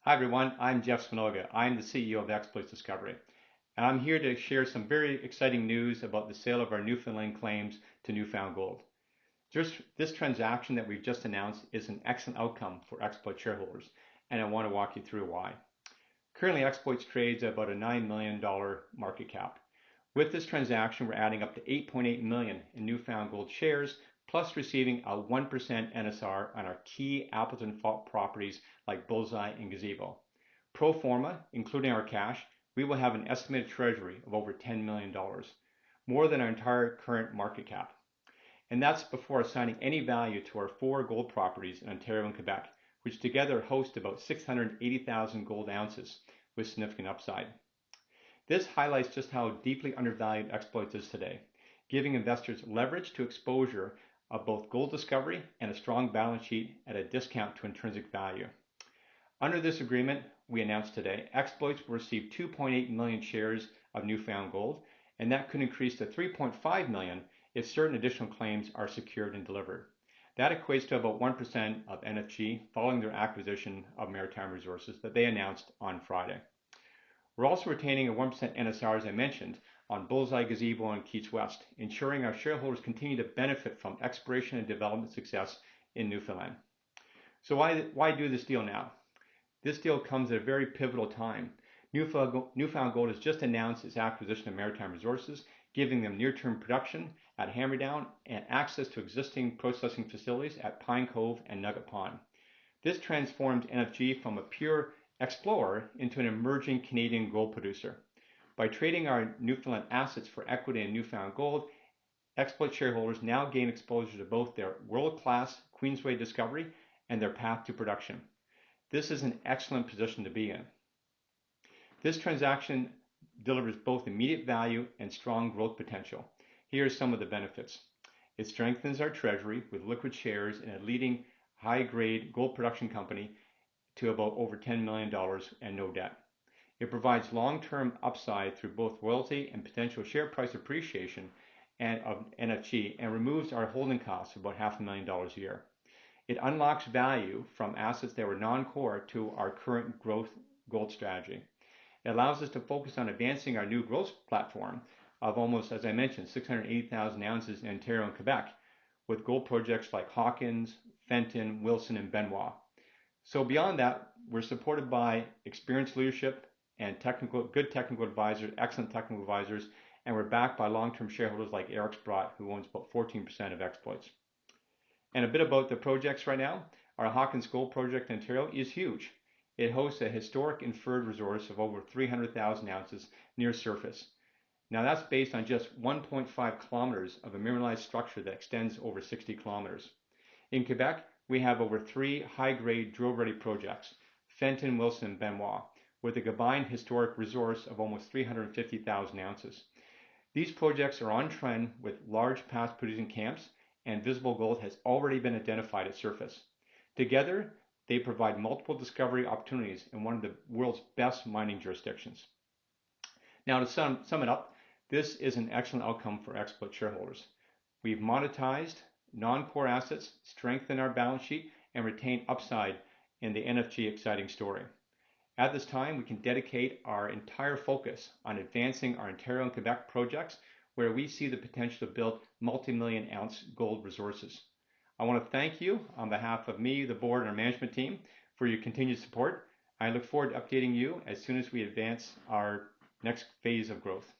Hi everyone, I'm Jeff Spinoga. I'm the CEO of Exploits Discovery, and I'm here to share some very exciting news about the sale of our Newfoundland claims to Newfound Gold. This transaction that we've just announced is an excellent outcome for Exploit shareholders, and I want to walk you through why. Currently, Exploits trades at about a $9 million market cap. With this transaction, we're adding up to 8.8 million in Newfound Gold shares, plus receiving a 1% NSR on our key Appleton Fault properties like Bullseye and Gazebo. Pro forma, including our cash, we will have an estimated treasury of over $10 million, more than our entire current market cap. And that's before assigning any value to our 4 gold properties in Ontario and Quebec, which together host about 680,000 gold ounces with significant upside. This highlights just how deeply undervalued Exploits is today, giving investors leverage to exposure of both gold discovery and a strong balance sheet at a discount to intrinsic value. Under this agreement we announced today, Exploits will receive 2.8 million shares of Newfound Gold, and that could increase to 3.5 million if certain additional claims are secured and delivered. That equates to about 1% of NFG following their acquisition of Maritime Resources that they announced on Friday. We're also retaining a 1% NSR, as I mentioned, on Bullseye, Gazebo, and Keats West, ensuring our shareholders continue to benefit from exploration and development success in Newfoundland. So why do this deal now? This deal comes at a very pivotal time. Newfound Gold has just announced its acquisition of Maritime Resources, giving them near-term production at Hammerdown and access to existing processing facilities at Pine Cove and Nugget Pond. This transformed NFG from a pure explorer into an emerging Canadian gold producer. By trading our Newfoundland assets for equity in Newfound Gold, Exploit shareholders now gain exposure to both their world-class Queensway discovery and their path to production. This is an excellent position to be in. This transaction delivers both immediate value and strong growth potential. Here are some of the benefits. It strengthens our treasury with liquid shares in a leading high-grade gold production company to about over $10 million and no debt. It provides long-term upside through both royalty and potential share price appreciation of NFG and removes our holding costs of about $500,000 a year. It unlocks value from assets that were non-core to our current growth gold strategy. It allows us to focus on advancing our new growth platform of almost, as I mentioned, 680,000 ounces in Ontario and Quebec, with gold projects like Hawkins, Fenton, Wilson, and Benoit. So beyond that, we're supported by experienced leadership and good technical advisors, excellent technical advisors, and we're backed by long-term shareholders like Eric Sprott, who owns about 14% of Exploits. And a bit about the projects right now. Our Hawkins Gold Project in Ontario is huge. It hosts a historic inferred resource of over 300,000 ounces near surface. Now that's based on just 1.5 kilometers of a mineralized structure that extends over 60 kilometers. In Quebec, we have over 3 high-grade drill-ready projects, Fenton, Wilson, and Benoit, with a combined historic resource of almost 350,000 ounces. These projects are on trend with large past producing camps, and visible gold has already been identified at surface. Together, they provide multiple discovery opportunities in one of the world's best mining jurisdictions. Now to sum it up, this is an excellent outcome for Exploit shareholders. We've monetized non-core assets, strengthened our balance sheet, and retained upside in the NFG exciting story. At this time, we can dedicate our entire focus on advancing our Ontario and Quebec projects where we see the potential to build multi-million ounce gold resources. I want to thank you on behalf of me, the board, and our management team for your continued support. I look forward to updating you as soon as we advance our next phase of growth.